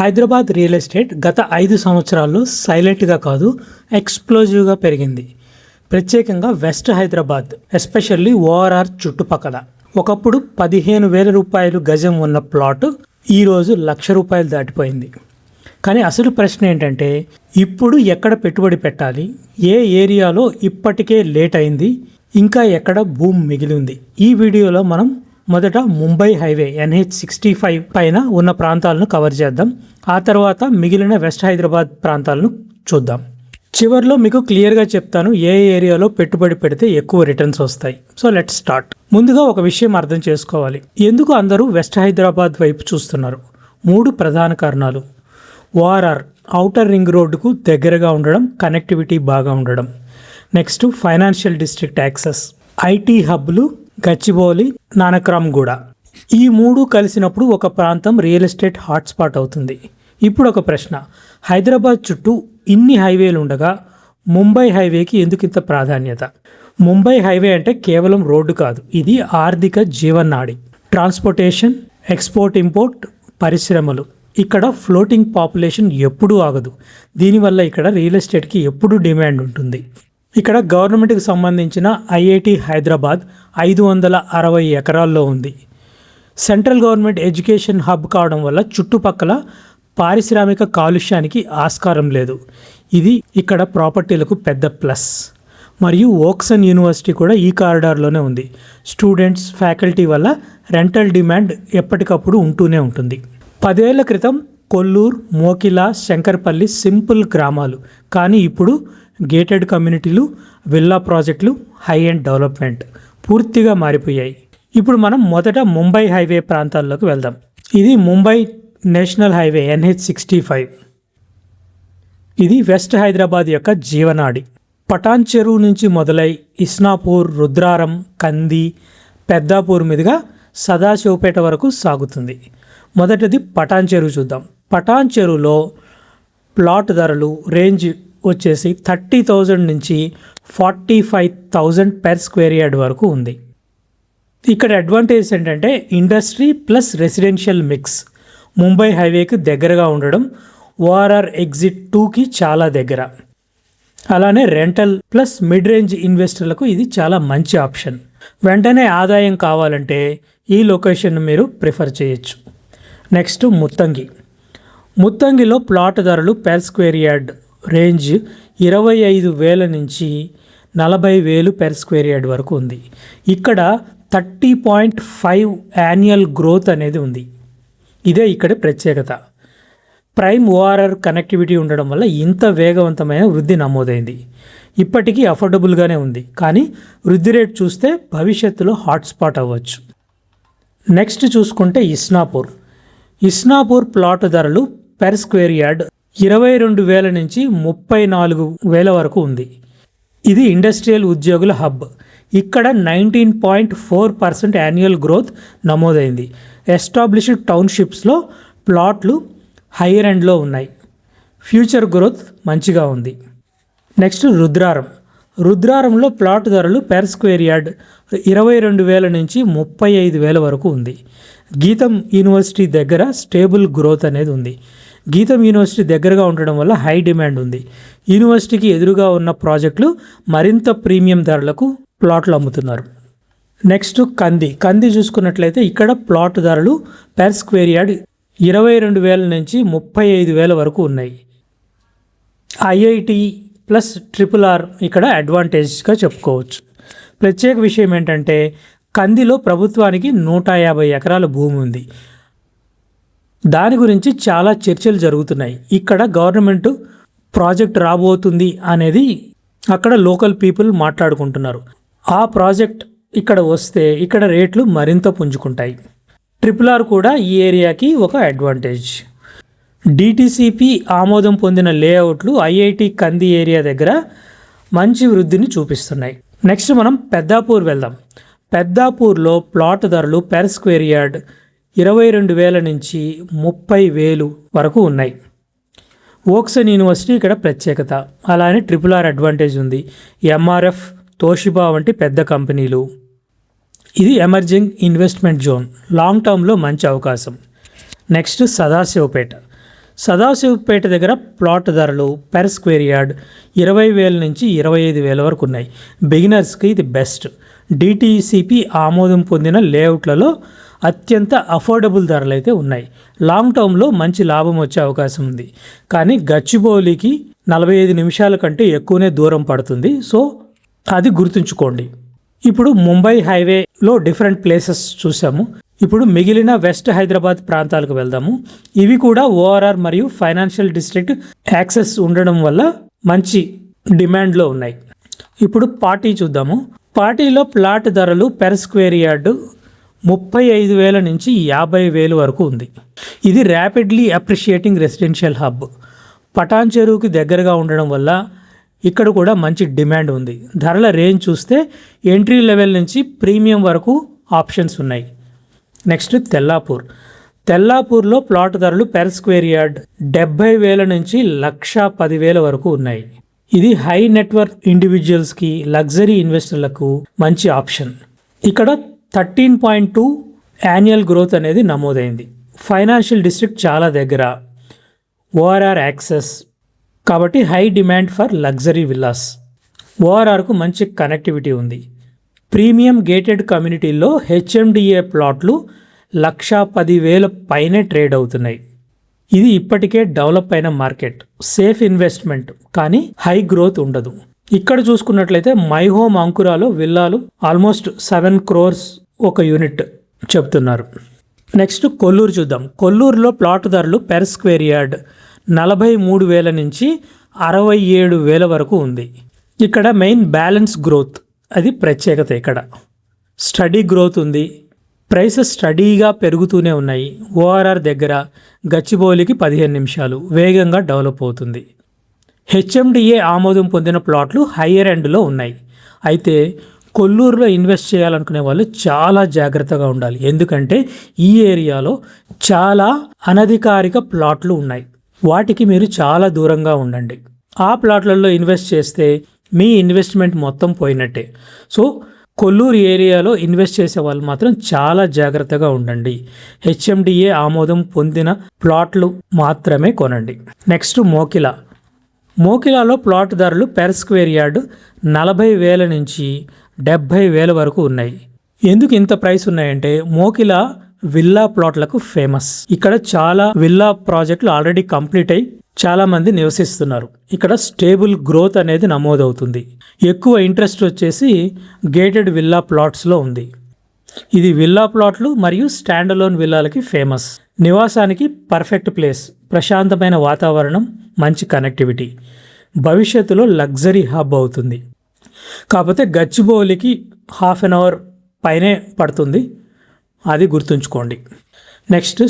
Hyderabad real estate గత 5 సంవత్సరాల్లో సైలెంట్గా కాదు ఎక్స్ప్లోజివ్గా పెరిగింది. ప్రత్యేకంగా వెస్ట్ హైదరాబాద్, ఎస్పెషల్లీ ఓఆర్ఆర్ చుట్టుపక్కల. ఒకప్పుడు 15,000 రూపాయలు గజం ఉన్న ప్లాట్ ఈరోజు ₹1,00,000 దాటిపోయింది. కానీ అసలు ప్రశ్న ఏంటంటే, ఇప్పుడు ఎక్కడ పెట్టుబడి పెట్టాలి, ఏ ఏరియాలో ఇప్పటికే లేట్ అయింది, ఇంకా ఎక్కడ భూమి మిగిలి ఉంది. ఈ వీడియోలో మనం మొదట ముంబై హైవే NH65 పైన ఉన్న ప్రాంతాలను కవర్ చేద్దాం. ఆ తర్వాత మిగిలిన వెస్ట్ హైదరాబాద్ ప్రాంతాలను చూద్దాం. చివరిలో మీకు క్లియర్గా చెప్తాను ఏ ఏరియాలో పెట్టుబడి పెడితే ఎక్కువ రిటర్న్స్ వస్తాయి. So let's start. ముందుగా ఒక విషయం అర్థం చేసుకోవాలి, ఎందుకు అందరూ వెస్ట్ హైదరాబాద్ వైపు చూస్తున్నారు. 3 ప్రధాన కారణాలు. ఓఆర్ఆర్ ఔటర్ రింగ్ రోడ్డుకు దగ్గరగా ఉండడం, కనెక్టివిటీ బాగా ఉండడం. Next financial district access, IT హబ్లు గచ్చిబౌలి, నానక్రామ్గూడ. ఈ 3 కలిసినప్పుడు ఒక ప్రాంతం రియల్ ఎస్టేట్ హాట్స్పాట్ అవుతుంది. ఇప్పుడు ఒక ప్రశ్న, హైదరాబాద్ చుట్టూ ఇన్ని హైవేలు ఉండగా ముంబై హైవేకి ఎందుకు ఇంత ప్రాధాన్యత? ముంబై హైవే అంటే కేవలం రోడ్డు కాదు, ఇది ఆర్థిక జీవనాడి. ట్రాన్స్పోర్టేషన్, ఎక్స్పోర్ట్ ఇంపోర్ట్, పరిశ్రమలు. ఇక్కడ ఫ్లోటింగ్ పాపులేషన్ ఎప్పుడూ ఆగదు. దీనివల్ల ఇక్కడ రియల్ ఎస్టేట్కి ఎప్పుడూ డిమాండ్ ఉంటుంది. ఇక్కడ గవర్నమెంట్కి సంబంధించిన ఐఐటి హైదరాబాద్ 560 ఎకరాల్లో ఉంది. సెంట్రల్ గవర్నమెంట్ ఎడ్యుకేషన్ హబ్ కావడం వల్ల చుట్టుపక్కల పారిశ్రామిక కాలుష్యానికి ఆస్కారం లేదు. ఇది ఇక్కడ ప్రాపర్టీలకు పెద్ద ప్లస్. మరియు ఓక్సన్ యూనివర్సిటీ కూడా ఈ కారిడార్లోనే ఉంది. స్టూడెంట్స్, ఫ్యాకల్టీ వల్ల రెంటల్ డిమాండ్ ఎప్పటికప్పుడు ఉంటూనే ఉంటుంది. 10 ఏళ్ల క్రితం కొల్లూరు, మోకిలా, శంకర్పల్లి సింపుల్ గ్రామాలు, కానీ ఇప్పుడు గేటెడ్ కమ్యూనిటీలు, విల్లా ప్రాజెక్టులు, హై ఎండ్ డెవలప్మెంట్ పూర్తిగా మారిపోయాయి. ఇప్పుడు మనం మొదట ముంబై హైవే ప్రాంతాల్లోకి వెళ్దాం. ఇది ముంబై నేషనల్ హైవే NH65. ఇది వెస్ట్ హైదరాబాద్ యొక్క జీవనాడి. పటాన్ చెరువు నుంచి మొదలై ఇస్నాపూర్, రుద్రారం, కంది, పెద్దాపూర్ మీదుగా సదాశివపేట వరకు సాగుతుంది. మొదటిది పటాన్ చెరువు చూద్దాం. పటాన్ చెరువులో ప్లాట్ ధరలు రేంజ్ వచ్చేసి 30,000 నుంచి 45,000 per square yard వరకు ఉంది. ఇక్కడ అడ్వాంటేజ్ ఏంటంటే industry plus residential mix. Mumbai హైవేకి దగ్గరగా ఉండడం, ఓఆర్ఆర్ ఎగ్జిట్ 2కి చాలా దగ్గర. అలానే రెంటల్ ప్లస్ మిడ్ రేంజ్ ఇన్వెస్టర్లకు ఇది చాలా మంచి ఆప్షన్. వెంటనే ఆదాయం కావాలంటే ఈ లొకేషన్ మీరు ప్రిఫర్ చేయొచ్చు. నెక్స్ట్ ముత్తంగి. ముత్తంగిలో ప్లాట్ ధరలు పెర్ స్క్వేర్ యార్డ్ రేంజ్ 25,000 నుంచి 40,000 పెర్ స్క్వేర్ యార్డ్ వరకు ఉంది. ఇక్కడ 30.5 యాన్యువల్ గ్రోత్ అనేది ఉంది. ఇదే ఇక్కడ ప్రత్యేకత. ప్రైమ్ ఓఆర్ఆర్ కనెక్టివిటీ ఉండడం వల్ల ఇంత వేగవంతమైన వృద్ధి నమోదైంది. ఇప్పటికీ అఫోర్డబుల్గానే ఉంది, కానీ వృద్ధి రేట్ చూస్తే భవిష్యత్తులో హాట్స్పాట్ అవ్వచ్చు. నెక్స్ట్ చూసుకుంటే ఇస్నాపూర్. ఇస్నాపూర్ ప్లాట్ ధరలు పెర్ స్క్వేర్ యార్డ్ 22,000 నుంచి 34,000 వరకు ఉంది. ఇది ఇండస్ట్రియల్ ఉద్యోగుల హబ్. ఇక్కడ 19.4% యాన్యువల్ గ్రోత్ నమోదైంది. ఎస్టాబ్లిష్డ్ టౌన్షిప్స్లో ప్లాట్లు హైయర్ ఎండ్లో ఉన్నాయి. ఫ్యూచర్ గ్రోత్ మంచిగా ఉంది. నెక్స్ట్ రుద్రారం. రుద్రారంలో ప్లాట్ ధరలు పెర్ స్క్వేర్ యార్డ్ 22,000 నుంచి 35,000 వరకు ఉంది. గీతం యూనివర్సిటీ దగ్గర స్టేబుల్ గ్రోత్ అనేది ఉంది. గీతం యూనివర్సిటీ దగ్గరగా ఉండడం వల్ల హై డిమాండ్ ఉంది. యూనివర్సిటీకి ఎదురుగా ఉన్న ప్రాజెక్టులు మరింత ప్రీమియం ధరలకు ప్లాట్లు అమ్ముతున్నారు. నెక్స్ట్ కంది. కంది చూసుకున్నట్లయితే ఇక్కడ ప్లాట్ ధరలు పెర్ స్క్వేర్ యార్డ్ 22,000 నుంచి 35,000 వరకు ఉన్నాయి. ఐఐటి ప్లస్ RRR ఇక్కడ అడ్వాంటేజ్గా చెప్పుకోవచ్చు. ప్రత్యేక విషయం ఏంటంటే కందిలో ప్రభుత్వానికి 150 ఎకరాల భూమి ఉంది. దాని గురించి చాలా చర్చలు జరుగుతున్నాయి. ఇక్కడ గవర్నమెంట్ ప్రాజెక్ట్ రాబోతుంది అనేది అక్కడ లోకల్ పీపుల్ మాట్లాడుకుంటున్నారు. ఆ ప్రాజెక్ట్ ఇక్కడ వస్తే ఇక్కడ రేట్లు మరింత పుంజుకుంటాయి. RRR కూడా ఈ ఏరియాకి ఒక అడ్వాంటేజ్. డిటిసిపి ఆమోదం పొందిన లేఅవుట్లు ఐఐటి కంది ఏరియా దగ్గర మంచి వృద్ధిని చూపిస్తున్నాయి. నెక్స్ట్ మనం పెద్దాపూర్ వెళ్దాం. పెద్దాపూర్లో ప్లాట్ ధరలు పెర్ స్క్వేర్ యార్డ్ 22,000 నుంచి 30,000 వరకు ఉన్నాయి. ఓక్సన్ యూనివర్సిటీ ఇక్కడ ప్రత్యేకత. అలానే RRR అడ్వాంటేజ్ ఉంది. ఎంఆర్ఎఫ్, తోషిబా వంటి పెద్ద కంపెనీలు. ఇది ఎమర్జింగ్ ఇన్వెస్ట్మెంట్ జోన్, లాంగ్ టర్మ్లో మంచి అవకాశం. నెక్స్ట్ సదాశివపేట. సదాశివపేట దగ్గర ప్లాట్ ధరలు పెర్ స్క్వేర్ యార్డ్ 20,000 నుంచి 25,000 వరకు ఉన్నాయి. బిగినర్స్కి ఇది బెస్ట్. డిటిసిపి ఆమోదం పొందిన లేఅవుట్లలో అత్యంత అఫోర్డబుల్ ధరలు అయితే ఉన్నాయి. లాంగ్ టర్మ్లో మంచి లాభం వచ్చే అవకాశం ఉంది. కానీ గచ్చిబౌలికి 45 నిమిషాల కంటే ఎక్కువనే దూరం పడుతుంది. సో అది గుర్తుంచుకోండి. ఇప్పుడు ముంబై హైవేలో డిఫరెంట్ ప్లేసెస్ చూసాము. ఇప్పుడు మిగిలిన వెస్ట్ హైదరాబాద్ ప్రాంతాలకు వెళ్దాము. ఇవి కూడా ఓఆర్ఆర్ మరియు ఫైనాన్షియల్ డిస్ట్రిక్ట్ యాక్సెస్ ఉండడం వల్ల మంచి డిమాండ్లో ఉన్నాయి. ఇప్పుడు పార్టీ చూద్దాము. పార్టీలో ప్లాట్ ధరలు పెర్ స్క్వేర్ యార్డ్ 35,000 నుంచి 50,000 వరకు ఉంది. ఇది ర్యాపిడ్లీ అప్రిషియేటింగ్ రెసిడెన్షియల్ హబ్. పటాన్ చెరువుకి దగ్గరగా ఉండడం వల్ల ఇక్కడ కూడా మంచి డిమాండ్ ఉంది. ధరల రేంజ్ చూస్తే ఎంట్రీ లెవెల్ నుంచి ప్రీమియం వరకు ఆప్షన్స్ ఉన్నాయి. నెక్స్ట్ తెల్లాపూర్లో ప్లాట్ ధరలు పెర్ స్క్వేర్ యార్డ్ 70,000 నుంచి 1,10,000 వరకు ఉన్నాయి. ఇది హై నెట్వర్క్ ఇండివిజువల్స్కి, లగ్జరీ ఇన్వెస్టర్లకు మంచి ఆప్షన్. ఇక్కడ 13.2 యాన్యువల్ గ్రోత్ అనేది నమోదైంది. ఫైనాన్షియల్ డిస్ట్రిక్ట్ చాలా దగ్గర, ఓఆర్ఆర్ యాక్సెస్ కాబట్టి high demand for luxury villas. ఓఆర్ఆర్కు మంచి కనెక్టివిటీ ఉంది. ప్రీమియం గేటెడ్ కమ్యూనిటీల్లో హెచ్ఎండిఏ ప్లాట్లు 1,10,000 పైనే ట్రేడ్ అవుతున్నాయి. ఇది ఇప్పటికే డెవలప్ అయిన మార్కెట్, సేఫ్ ఇన్వెస్ట్మెంట్, కానీ హై గ్రోత్ ఉండదు. ఇక్కడ చూసుకున్నట్లయితే మై హోమ్ అంకురాలో విల్లాలు ఆల్మోస్ట్ 7 crores ఒక యూనిట్ చెప్తున్నారు. నెక్స్ట్ కొల్లూరు చూద్దాం. కొల్లూరులో ప్లాట్ ధరలు పెర్ స్క్వేర్ యార్డ్ 43,000 నుంచి 67,000 వరకు ఉంది. ఇక్కడ మెయిన్ బ్యాలెన్స్ గ్రోత్, అది ప్రత్యేకత. ఇక్కడ స్టడీ గ్రోత్ ఉంది. ప్రైసెస్ స్టడీగా పెరుగుతూనే ఉన్నాయి. ఓఆర్ఆర్ దగ్గర, గచ్చిబౌలికి 15 నిమిషాలు, వేగంగా డెవలప్ అవుతుంది. హెచ్ఎండిఏ ఆమోదం పొందిన ప్లాట్లు హయ్యర్ ఎండ్లో ఉన్నాయి. అయితే కొల్లూరులో ఇన్వెస్ట్ చేయాలనుకునే వాళ్ళు చాలా జాగ్రత్తగా ఉండాలి. ఎందుకంటే ఈ ఏరియాలో చాలా అనధికారిక ప్లాట్లు ఉన్నాయి. వాటికి మీరు చాలా దూరంగా ఉండండి. ఆ ప్లాట్లలో ఇన్వెస్ట్ చేస్తే మీ ఇన్వెస్ట్మెంట్ మొత్తం పోయినట్టే. సో కొల్లూరు ఏరియాలో ఇన్వెస్ట్ చేసే వాళ్ళు మాత్రం చాలా జాగ్రత్తగా ఉండండి. హెచ్ఎండిఏ ఆమోదం పొందిన ప్లాట్లు మాత్రమే కొనండి. నెక్స్ట్ మోకిలాలో ప్లాట్ ధరలు పెర్ స్క్వేర్ యార్డ్ 40,000 నుంచి 70,000 వరకు ఉన్నాయి. ఎందుకు ఇంత ప్రైస్ ఉన్నాయంటే మోకిలా విల్లా ప్లాట్లకు ఫేమస్. ఇక్కడ చాలా విల్లా ప్రాజెక్టులు ఆల్రెడీ కంప్లీట్ అయి చాలా మంది నివసిస్తున్నారు. ఇక్కడ స్టేబుల్ గ్రోత్ అనేది నమోదవుతుంది. ఎక్కువ ఇంట్రెస్ట్ వచ్చేసి గేటెడ్ విల్లా ప్లాట్స్లో ఉంది. ఇది విల్లా ప్లాట్లు మరియు స్టాండ్ అలోన్ విల్లాలకి ఫేమస్. నివాసానికి పర్ఫెక్ట్ ప్లేస్, ప్రశాంతమైన వాతావరణం, మంచి కనెక్టివిటీ. భవిష్యత్తులో లగ్జరీ హబ్ అవుతుంది. కాకపోతే గచ్చిబౌలికి 1/2 hour పైనే పడుతుంది, అది గుర్తుంచుకోండి. నెక్స్ట్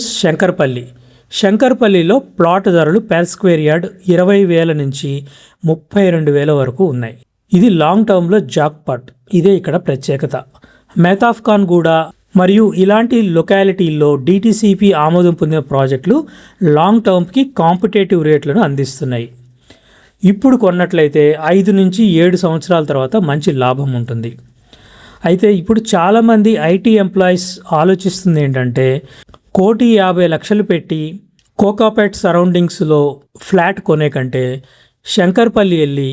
శంకర్పల్లిలో ప్లాట్ ధరలు పెర్ స్క్వేర్ యార్డ్ 20,000 నుంచి 32,000 వరకు ఉన్నాయి. ఇది లాంగ్ టర్మ్లో జాక్పాట్. ఇదే ఇక్కడ ప్రత్యేకత. మెహతాబ్ ఖాన్ గూడ మరియు ఇలాంటి లొకాలిటీల్లో డిటిసిపి ఆమోదం పొందిన ప్రాజెక్టులు లాంగ్ టర్మ్కి కాంపిటేటివ్ రేట్లను అందిస్తున్నాయి. ఇప్పుడు కొన్నట్లయితే 5 నుంచి 7 సంవత్సరాల తర్వాత మంచి లాభం ఉంటుంది. అయితే ఇప్పుడు చాలామంది ఐటీ ఎంప్లాయీస్ ఆలోచిస్తుంది ఏంటంటే 1,50,00,000 పెట్టి కోకాపేట్ సరౌండింగ్స్లో ఫ్లాట్ కొనే కంటే శంకర్పల్లి వెళ్ళి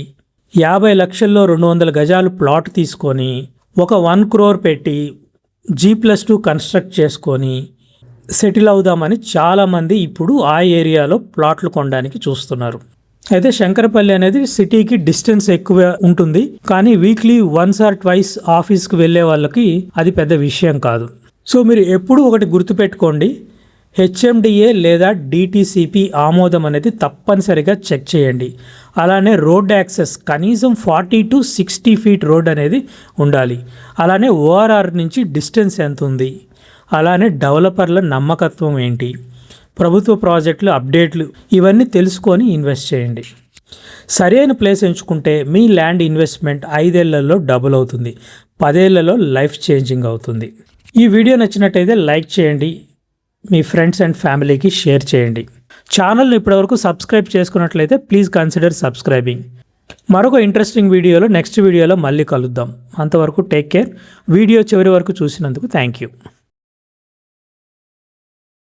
50,00,000లో 200 గజాలు ప్లాట్ తీసుకొని ఒక 1 crore పెట్టి G+2 కన్స్ట్రక్ట్ చేసుకొని సెటిల్ అవుదామని చాలామంది ఇప్పుడు ఆ ఏరియాలో ప్లాట్లు కొనడానికి చూస్తున్నారు. అయితే శంకరపల్లి అనేది సిటీకి డిస్టెన్స్ ఎక్కువ ఉంటుంది, కానీ వీక్లీ 1 or 2 ఆఫీస్కి వెళ్ళే వాళ్ళకి అది పెద్ద విషయం కాదు. సో మీరు ఎప్పుడు ఒకటి గుర్తుపెట్టుకోండి, హెచ్ఎండిఏ లేదా డిటిసిపి ఆమోదం అనేది తప్పనిసరిగా చెక్ చేయండి. అలానే రోడ్ యాక్సెస్ కనీసం 40 to 60 feet రోడ్ అనేది ఉండాలి. అలానే ఓఆర్ఆర్ నుంచి డిస్టెన్స్ ఎంత ఉంది, అలానే డెవలపర్ల నమ్మకత్వం ఏంటి, ప్రభుత్వ ప్రాజెక్టులు అప్డేట్లు, ఇవన్నీ తెలుసుకొని ఇన్వెస్ట్ చేయండి. సరైన ప్లేస్ ఎంచుకుంటే మీ ల్యాండ్ ఇన్వెస్ట్మెంట్ 5 ఏళ్లలో డబుల్ అవుతుంది, 10 ఏళ్లలో లైఫ్ చేంజింగ్ అవుతుంది. ఈ వీడియో నచ్చినట్టయితే లైక్ చేయండి, మీ ఫ్రెండ్స్ అండ్ ఫ్యామిలీకి షేర్ చేయండి. ఛానల్ని ఇప్పటివరకు సబ్స్క్రైబ్ చేసుకున్నట్లయితే ప్లీజ్ కన్సిడర్ సబ్స్క్రైబింగ్. మరొక ఇంట్రెస్టింగ్ వీడియోలో నెక్స్ట్ వీడియోలో మళ్ళీ కలుద్దాం. అంతవరకు టేక్ కేర్. వీడియో చివరి వరకు చూసినందుకు థ్యాంక్ యూ.